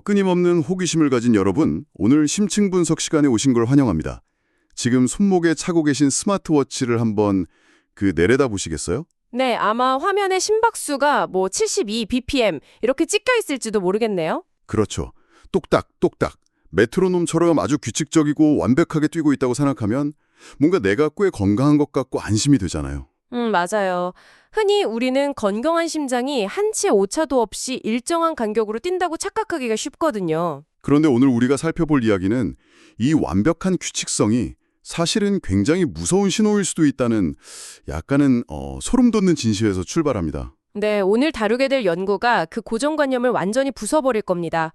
끊임없는 호기심을 가진 여러분, 오늘 심층 분석 시간에 오신 걸 환영합니다. 지금 손목에 차고 계신 스마트워치를 한번 내려다 보시겠어요? 네, 아마 화면에 심박수가 뭐 72 bpm 이렇게 찍혀 있을지도 모르겠네요. 그렇죠. 똑딱, 똑딱. 메트로놈처럼 아주 규칙적이고 완벽하게 뛰고 있다고 생각하면 뭔가 내가 꽤 건강한 것 같고 안심이 되잖아요. 맞아요. 흔히 우리는 건강한 심장이 한치 오차도 없이 일정한 간격으로 뛴다고 착각하기가 쉽거든요. 그런데 오늘 우리가 살펴볼 이야기는 이 완벽한 규칙성이 사실은 굉장히 무서운 신호일 수도 있다는 약간은 소름 돋는 진실에서 출발합니다. 네, 오늘 다루게 될 연구가 그 고정관념을 완전히 부숴버릴 겁니다.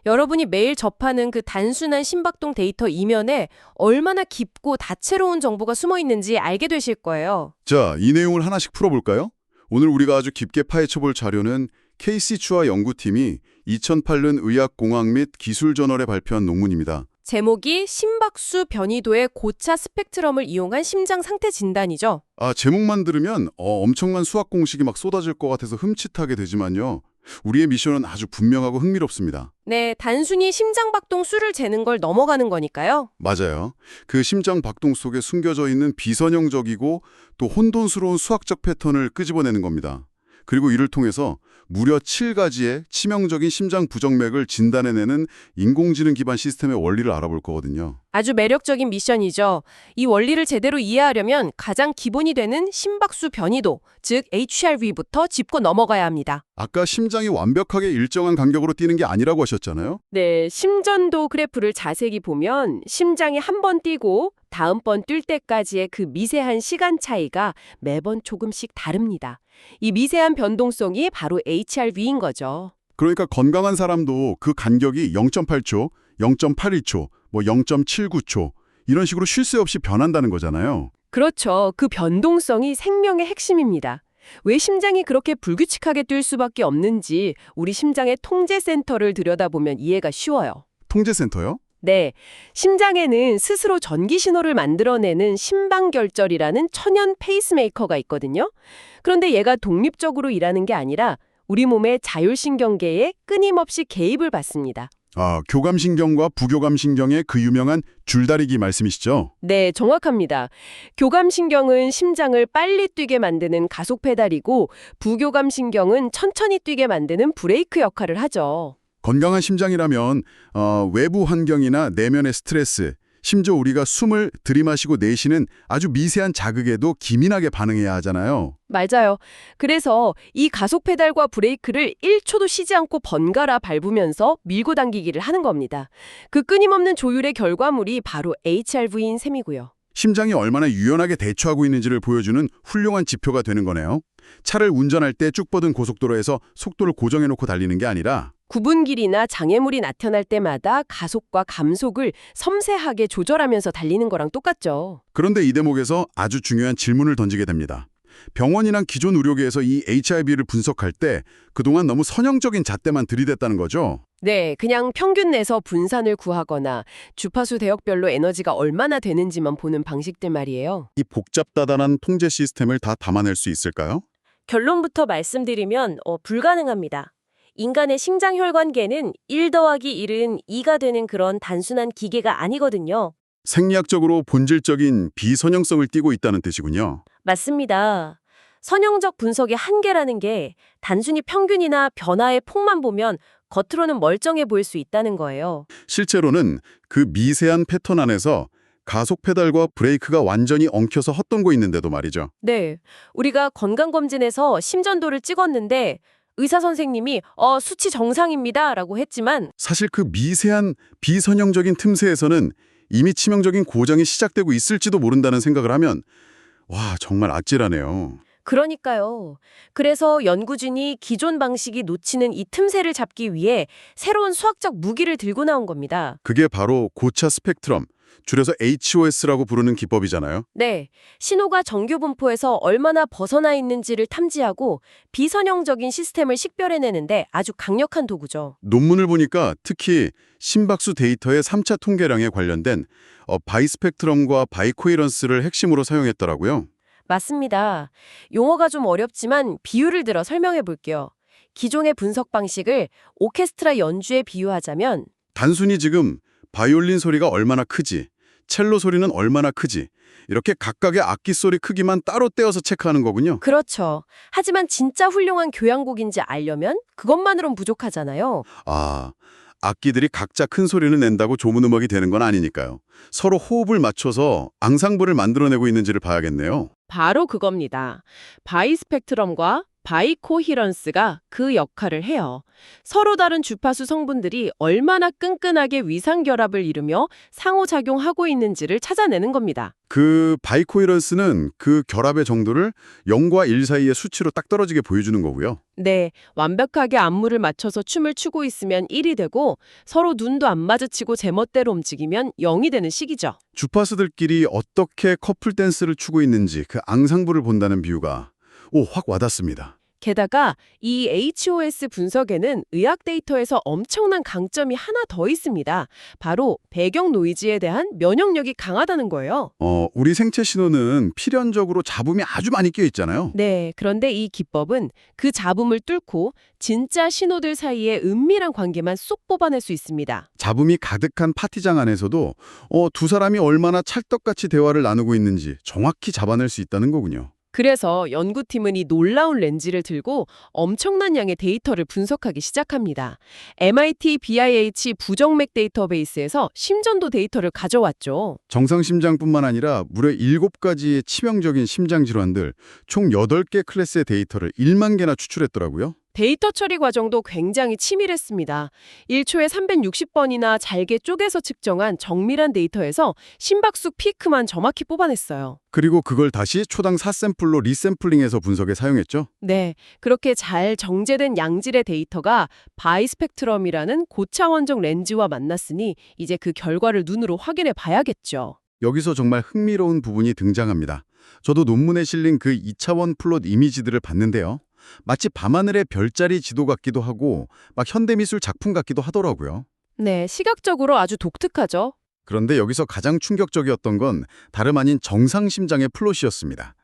여러분이 매일 접하는 그 단순한 심박동 데이터 이면에 얼마나 깊고 다채로운 정보가 숨어 있는지 알게 되실 거예요. 자, 이 내용을 하나씩 풀어볼까요? 오늘 우리가 아주 깊게 파헤쳐볼 자료는 케이시 추아 연구팀이 2008년 의학공학 및 기술저널에 발표한 논문입니다. 제목이 심박수 변이도의 고차 스펙트럼을 이용한 심장 상태 진단이죠. 제목만 들으면 엄청난 수학 공식이 막 쏟아질 것 같아서 흠칫하게 되지만요. 우리의 미션은 아주 분명하고 흥미롭습니다. 네, 단순히 심장박동 수를 재는 걸 넘어가는 거니까요. 맞아요. 그 심장 박동 속에 숨겨져 있는 비선형적이고 또 혼돈스러운 수학적 패턴을 끄집어내는 겁니다. 그리고 이를 통해서 무려 7가지의 치명적인 심장 부정맥을 진단해내는 인공지능 기반 시스템의 원리를 알아볼 거거든요. 아주 매력적인 미션이죠. 이 원리를 제대로 이해하려면 가장 기본이 되는 심박수 변이도, 즉 HRV부터 짚고 넘어가야 합니다. 아까 심장이 완벽하게 일정한 간격으로 뛰는 게 아니라고 하셨잖아요. 네, 심전도 그래프를 자세히 보면 심장이 한 번 뛰고 다음번 뛸 때까지의 그 미세한 시간 차이가 매번 조금씩 다릅니다. 이 미세한 변동성이 바로 HRV인 거죠. 그러니까 건강한 사람도 그 간격이 0.8초, 0.81초, 0.79초 이런 식으로 쉴 새 없이 변한다는 거잖아요. 그렇죠. 그 변동성이 생명의 핵심입니다. 왜 심장이 그렇게 불규칙하게 뛸 수밖에 없는지 우리 심장의 통제센터를 들여다보면 이해가 쉬워요. 통제센터요? 네, 심장에는 스스로 전기 신호를 만들어내는 심방결절이라는 천연 페이스메이커가 있거든요. 그런데 얘가 독립적으로 일하는 게 아니라 우리 몸의 자율신경계에 끊임없이 개입을 받습니다. 교감신경과 부교감신경의 그 유명한 줄다리기 말씀이시죠? 네, 정확합니다. 교감신경은 심장을 빨리 뛰게 만드는 가속 페달이고 부교감신경은 천천히 뛰게 만드는 브레이크 역할을 하죠. 건강한 심장이라면 외부 환경이나 내면의 스트레스, 심지어 우리가 숨을 들이마시고 내쉬는 아주 미세한 자극에도 기민하게 반응해야 하잖아요. 맞아요. 그래서 이 가속 페달과 브레이크를 1초도 쉬지 않고 번갈아 밟으면서 밀고 당기기를 하는 겁니다. 그 끊임없는 조율의 결과물이 바로 HRV인 셈이고요. 심장이 얼마나 유연하게 대처하고 있는지를 보여주는 훌륭한 지표가 되는 거네요. 차를 운전할 때 쭉 뻗은 고속도로에서 속도를 고정해놓고 달리는 게 아니라 구분길이나 장애물이 나타날 때마다 가속과 감속을 섬세하게 조절하면서 달리는 거랑 똑같죠. 그런데 이 대목에서 아주 중요한 질문을 던지게 됩니다. 병원이나 기존 의료계에서 이 HRV를 분석할 때 그동안 너무 선형적인 잣대만 들이댔다는 거죠. 네, 그냥 평균 내서 분산을 구하거나 주파수 대역별로 에너지가 얼마나 되는지만 보는 방식들 말이에요. 이 복잡다단한 통제 시스템을 다 담아낼 수 있을까요? 결론부터 말씀드리면 불가능합니다. 인간의 심장혈관계는 1 더하기 1은 2가 되는 그런 단순한 기계가 아니거든요. 생리학적으로 본질적인 비선형성을 띠고 있다는 뜻이군요. 맞습니다. 선형적 분석의 한계라는 게 단순히 평균이나 변화의 폭만 보면 겉으로는 멀쩡해 보일 수 있다는 거예요. 실제로는 그 미세한 패턴 안에서 가속 페달과 브레이크가 완전히 엉켜서 헛돈고 있는데도 말이죠. 네, 우리가 건강검진에서 심전도를 찍었는데 의사 선생님이 수치 정상입니다 라고 했지만 사실 그 미세한 비선형적인 틈새에서는 이미 치명적인 고장이 시작되고 있을지도 모른다는 생각을 하면 와, 정말 아찔하네요. 그러니까요. 그래서 연구진이 기존 방식이 놓치는 이 틈새를 잡기 위해 새로운 수학적 무기를 들고 나온 겁니다. 그게 바로 고차 스펙트럼, 줄여서 HOS라고 부르는 기법이잖아요. 네, 신호가 정규 분포에서 얼마나 벗어나 있는지를 탐지하고 비선형적인 시스템을 식별해내는데 아주 강력한 도구죠. 논문을 보니까 특히 심박수 데이터의 3차 통계량에 관련된 바이스펙트럼과 바이코헤런스를 핵심으로 사용했더라고요. 맞습니다. 용어가 좀 어렵지만 비유를 들어 설명해 볼게요. 기존의 분석 방식을 오케스트라 연주에 비유하자면 단순히 지금 바이올린 소리가 얼마나 크지, 첼로 소리는 얼마나 크지, 이렇게 각각의 악기 소리 크기만 따로 떼어서 체크하는 거군요. 그렇죠. 하지만 진짜 훌륭한 교향곡인지 알려면 그것만으론 부족하잖아요. 아, 악기들이 각자 큰 소리를 낸다고 좋은 음악이 되는 건 아니니까요. 서로 호흡을 맞춰서 앙상블을 만들어내고 있는지를 봐야겠네요. 바로 그겁니다. 바이스펙트럼과 바이코히런스가 그 역할을 해요. 서로 다른 주파수 성분들이 얼마나 끈끈하게 위상결합을 이루며 상호작용하고 있는지를 찾아내는 겁니다. 그 바이코이런스는 그 결합의 정도를 0과 1 사이의 수치로 딱 떨어지게 보여주는 거고요. 네, 완벽하게 안무를 맞춰서 춤을 추고 있으면 1이 되고 서로 눈도 안 마주치고 제멋대로 움직이면 0이 되는 시기죠. 주파수들끼리 어떻게 커플 댄스를 추고 있는지 그 앙상블을 본다는 비유가 확 와닿습니다. 게다가 이 HOS 분석에는 의학 데이터에서 엄청난 강점이 하나 더 있습니다. 바로 배경 노이즈에 대한 면역력이 강하다는 거예요. 우리 생체 신호는 필연적으로 잡음이 아주 많이 끼어 있잖아요. 네, 그런데 이 기법은 그 잡음을 뚫고 진짜 신호들 사이의 은밀한 관계만 쏙 뽑아낼 수 있습니다. 잡음이 가득한 파티장 안에서도 두 사람이 얼마나 찰떡같이 대화를 나누고 있는지 정확히 잡아낼 수 있다는 거군요. 그래서 연구팀은 이 놀라운 렌즈를 들고 엄청난 양의 데이터를 분석하기 시작합니다. MIT BIH 부정맥 데이터베이스에서 심전도 데이터를 가져왔죠. 정상 심장뿐만 아니라 무려 7가지의 치명적인 심장 질환들 총 8개 클래스의 데이터를 1만 개나 추출했더라고요. 데이터 처리 과정도 굉장히 치밀했습니다. 1초에 360번이나 잘게 쪼개서 측정한 정밀한 데이터에서 심박수 피크만 정확히 뽑아냈어요. 그리고 그걸 다시 초당 4샘플로 리샘플링해서 분석에 사용했죠. 네, 그렇게 잘 정제된 양질의 데이터가 바이스펙트럼이라는 고차원적 렌즈와 만났으니 이제 그 결과를 눈으로 확인해 봐야겠죠. 여기서 정말 흥미로운 부분이 등장합니다. 저도 논문에 실린 그 2차원 플롯 이미지들을 봤는데요. 마치 밤하늘의 별자리 지도 같기도 하고 막 현대미술 작품 같기도 하더라고요. 네, 시각적으로 아주 독특하죠. 그런데 여기서 가장 충격적이었던 건 다름 아닌 정상 심장의 플롯이었습니다.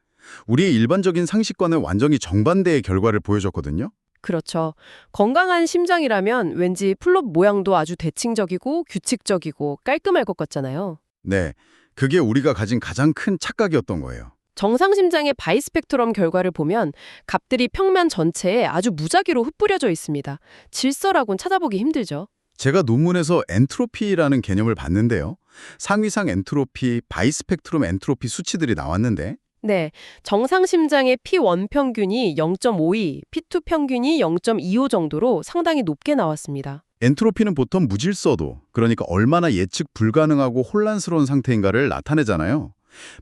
우리의 일반적인 상식과는 완전히 정반대의 결과를 보여줬거든요. 그렇죠. 건강한 심장이라면 왠지 플롯 모양도 아주 대칭적이고 규칙적이고 깔끔할 것 같잖아요. 네, 그게 우리가 가진 가장 큰 착각이었던 거예요. 정상 심장의 바이스펙트럼 결과를 보면 값들이 평면 전체에 아주 무작위로 흩뿌려져 있습니다. 질서라고는 찾아보기 힘들죠. 제가 논문에서 엔트로피라는 개념을 봤는데요. 상위상 엔트로피, 바이스펙트럼 엔트로피 수치들이 나왔는데 네, 정상 심장의 P1 평균이 0.52, P2 평균이 0.25 정도로 상당히 높게 나왔습니다. 엔트로피는 보통 무질서도, 그러니까 얼마나 예측 불가능하고 혼란스러운 상태인가를 나타내잖아요.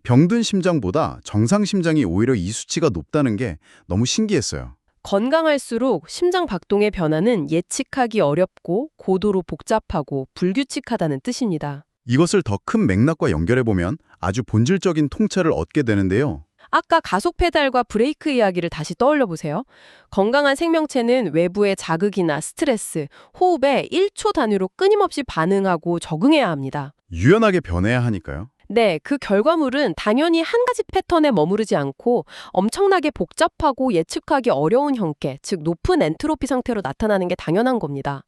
병든 심장보다 정상 심장이 오히려 이 수치가 높다는 게 너무 신기했어요. 건강할수록 심장 박동의 변화는 예측하기 어렵고 고도로 복잡하고 불규칙하다는 뜻입니다. 이것을 더 큰 맥락과 연결해보면 아주 본질적인 통찰을 얻게 되는데요. 아까 가속 페달과 브레이크 이야기를 다시 떠올려 보세요. 건강한 생명체는 외부의 자극이나 스트레스, 호흡에 1초 단위로 끊임없이 반응하고 적응해야 합니다. 유연하게 변해야 하니까요. 네, 그 결과물은 당연히 한 가지 패턴에 머무르지 않고 엄청나게 복잡하고 예측하기 어려운 형태, 즉 높은 엔트로피 상태로 나타나는 게 당연한 겁니다.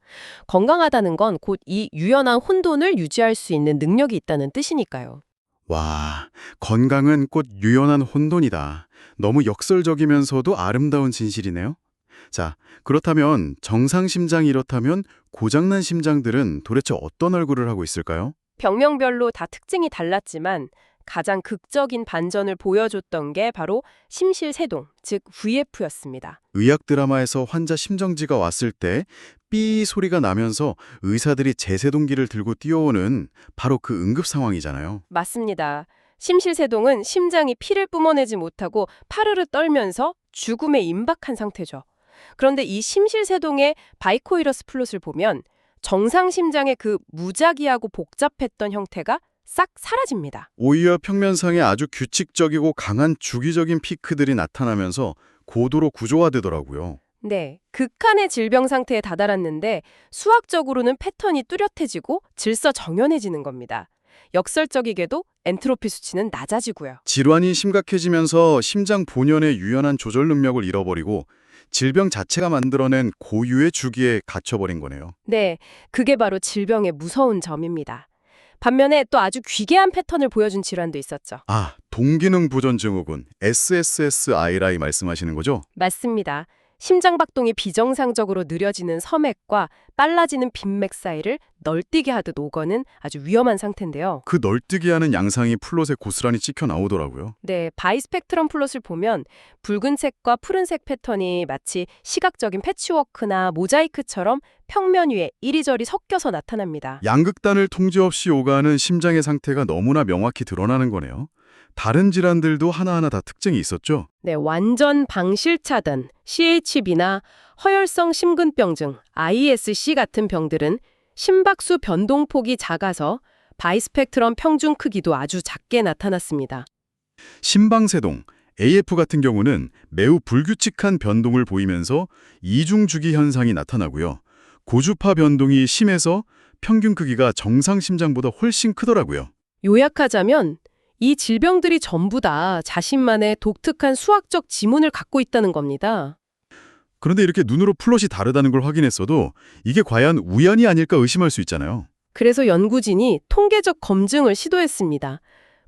건강하다는 건 곧 이 유연한 혼돈을 유지할 수 있는 능력이 있다는 뜻이니까요. 와, 건강은 곧 유연한 혼돈이다. 너무 역설적이면서도 아름다운 진실이네요. 자, 그렇다면 정상 심장이 이렇다면 고장난 심장들은 도대체 어떤 얼굴을 하고 있을까요? 병명별로 다 특징이 달랐지만 가장 극적인 반전을 보여줬던 게 바로 심실세동, 즉 VF였습니다. 의학 드라마에서 환자 심정지가 왔을 때 삐 소리가 나면서 의사들이 제세동기를 들고 뛰어오는 바로 그 응급 상황이잖아요. 맞습니다. 심실세동은 심장이 피를 뿜어내지 못하고 파르르 떨면서 죽음에 임박한 상태죠. 그런데 이 심실세동의 바이코이러스 플롯을 보면 정상 심장의 그 무작위하고 복잡했던 형태가 싹 사라집니다. 오히려 평면상에 아주 규칙적이고 강한 주기적인 피크들이 나타나면서 고도로 구조화되더라고요. 네, 극한의 질병 상태에 다다랐는데 수학적으로는 패턴이 뚜렷해지고 질서 정연해지는 겁니다. 역설적이게도 엔트로피 수치는 낮아지고요. 질환이 심각해지면서 심장 본연의 유연한 조절 능력을 잃어버리고 질병 자체가 만들어낸 고유의 주기에 갇혀버린 거네요. 네, 그게 바로 질병의 무서운 점입니다. 반면에 또 아주 귀괴한 패턴을 보여준 질환도 있었죠. 아, 동기능 부전 증후군, SSSI라이 말씀하시는 거죠? 맞습니다. 심장박동이 비정상적으로 느려지는 섬액과 빨라지는 빈맥 사이를 널뛰게 하듯 오거는 아주 위험한 상태인데요. 그 널뛰기 하는 양상이 플롯에 고스란히 찍혀 나오더라고요. 네, 바이스펙트럼 플롯을 보면 붉은색과 푸른색 패턴이 마치 시각적인 패치워크나 모자이크처럼 평면 위에 이리저리 섞여서 나타납니다. 양극단을 통제 없이 오가는 심장의 상태가 너무나 명확히 드러나는 거네요. 다른 질환들도 하나하나 다 특징이 있었죠? 네, 완전 방실차단, CHB나 허혈성 심근병증, ISC 같은 병들은 심박수 변동폭이 작아서 바이스펙트럼 평균 크기도 아주 작게 나타났습니다. 심방세동, AF 같은 경우는 매우 불규칙한 변동을 보이면서 이중주기 현상이 나타나고요. 고주파 변동이 심해서 평균 크기가 정상 심장보다 훨씬 크더라고요. 요약하자면 이 질병들이 전부 다 자신만의 독특한 수학적 지문을 갖고 있다는 겁니다. 그런데 이렇게 눈으로 플롯이 다르다는 걸 확인했어도 이게 과연 우연이 아닐까 의심할 수 있잖아요. 그래서 연구진이 통계적 검증을 시도했습니다.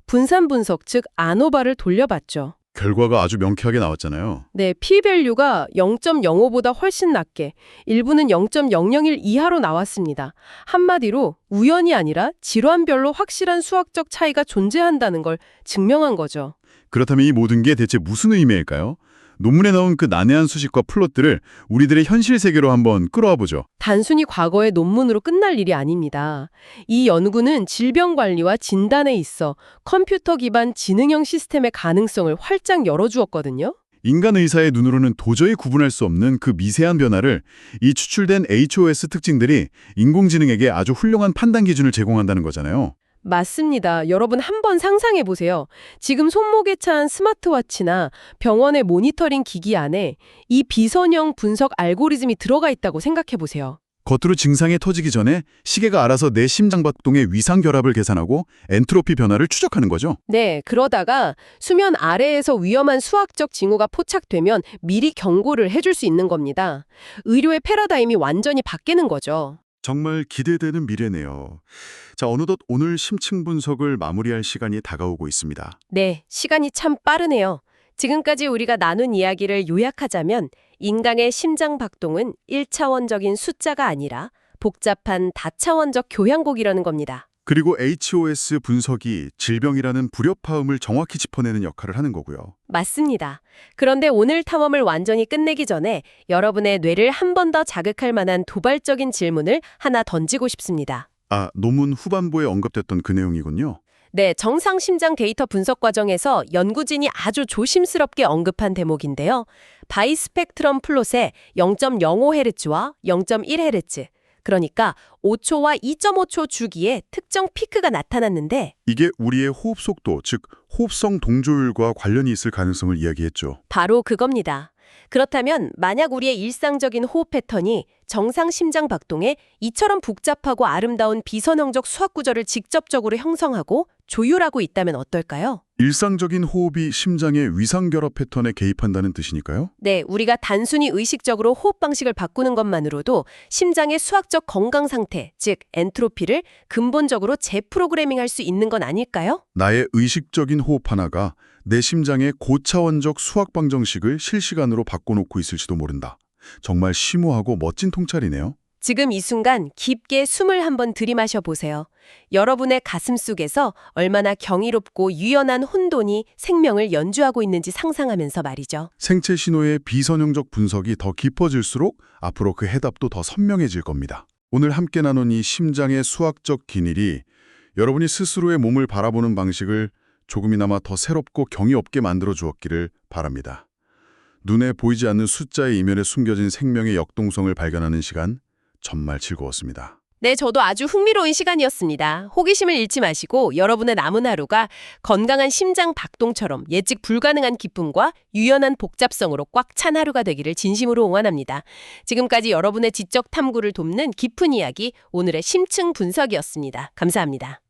분산 분석, 즉 아노바를 돌려봤죠. 결과가 아주 명쾌하게 나왔잖아요. 네, p-value가 0.05보다 훨씬 낮게, 일부는 0.001 이하로 나왔습니다. 한마디로 우연이 아니라 질환별로 확실한 수학적 차이가 존재한다는 걸 증명한 거죠. 그렇다면 이 모든 게 대체 무슨 의미일까요? 논문에 나온 그 난해한 수식과 플롯들을 우리들의 현실 세계로 한번 끌어와 보죠. 단순히 과거의 논문으로 끝날 일이 아닙니다. 이 연구는 질병 관리와 진단에 있어 컴퓨터 기반 지능형 시스템의 가능성을 활짝 열어주었거든요. 인간 의사의 눈으로는 도저히 구분할 수 없는 그 미세한 변화를 이 추출된 HOS 특징들이 인공지능에게 아주 훌륭한 판단 기준을 제공한다는 거잖아요. 맞습니다. 여러분 한번 상상해 보세요. 지금 손목에 찬 스마트워치나 병원의 모니터링 기기 안에 이 비선형 분석 알고리즘이 들어가 있다고 생각해 보세요. 겉으로 증상이 터지기 전에 시계가 알아서 내 심장박동의 위상 결합을 계산하고 엔트로피 변화를 추적하는 거죠. 네, 그러다가 수면 아래에서 위험한 수학적 징후가 포착되면 미리 경고를 해줄 수 있는 겁니다. 의료의 패러다임이 완전히 바뀌는 거죠. 정말 기대되는 미래네요. 자, 어느덧 오늘 심층 분석을 마무리할 시간이 다가오고 있습니다. 네, 시간이 참 빠르네요. 지금까지 우리가 나눈 이야기를 요약하자면 인간의 심장 박동은 1차원적인 숫자가 아니라 복잡한 다차원적 교향곡이라는 겁니다. 그리고 HOS 분석이 질병이라는 불협화음을 정확히 짚어내는 역할을 하는 거고요. 맞습니다. 그런데 오늘 탐험을 완전히 끝내기 전에 여러분의 뇌를 한 번 더 자극할 만한 도발적인 질문을 하나 던지고 싶습니다. 아, 논문 후반부에 언급됐던 그 내용이군요. 네, 정상 심장 데이터 분석 과정에서 연구진이 아주 조심스럽게 언급한 대목인데요. 바이스펙트럼 플롯에 0.05Hz와 0.1Hz, 그러니까 5초와 2.5초 주기에 특정 피크가 나타났는데 이게 우리의 호흡 속도, 즉 호흡성 동조율과 관련이 있을 가능성을 이야기했죠. 바로 그겁니다. 그렇다면 만약 우리의 일상적인 호흡 패턴이 정상 심장 박동에 이처럼 복잡하고 아름다운 비선형적 수학 구조를 직접적으로 형성하고 조율하고 있다면 어떨까요? 일상적인 호흡이 심장의 위상결합 패턴에 개입한다는 뜻이니까요? 네, 우리가 단순히 의식적으로 호흡 방식을 바꾸는 것만으로도 심장의 수학적 건강 상태, 즉 엔트로피를 근본적으로 재프로그래밍할 수 있는 건 아닐까요? 나의 의식적인 호흡 하나가 내 심장의 고차원적 수학 방정식을 실시간으로 바꿔놓고 있을지도 모른다. 정말 심오하고 멋진 통찰이네요. 지금 이 순간 깊게 숨을 한번 들이마셔 보세요. 여러분의 가슴 속에서 얼마나 경이롭고 유연한 혼돈이 생명을 연주하고 있는지 상상하면서 말이죠. 생체 신호의 비선형적 분석이 더 깊어질수록 앞으로 그 해답도 더 선명해질 겁니다. 오늘 함께 나눈 이 심장의 수학적 기닐이 여러분이 스스로의 몸을 바라보는 방식을 조금이나마 더 새롭고 경이 없게 만들어 주었기를 바랍니다. 눈에 보이지 않는 숫자의 이면에 숨겨진 생명의 역동성을 발견하는 시간, 정말 즐거웠습니다. 네, 저도 아주 흥미로운 시간이었습니다. 호기심을 잃지 마시고 여러분의 남은 하루가 건강한 심장 박동처럼 예측 불가능한 기쁨과 유연한 복잡성으로 꽉 찬 하루가 되기를 진심으로 응원합니다. 지금까지 여러분의 지적 탐구를 돕는 깊은 이야기, 오늘의 심층 분석이었습니다. 감사합니다.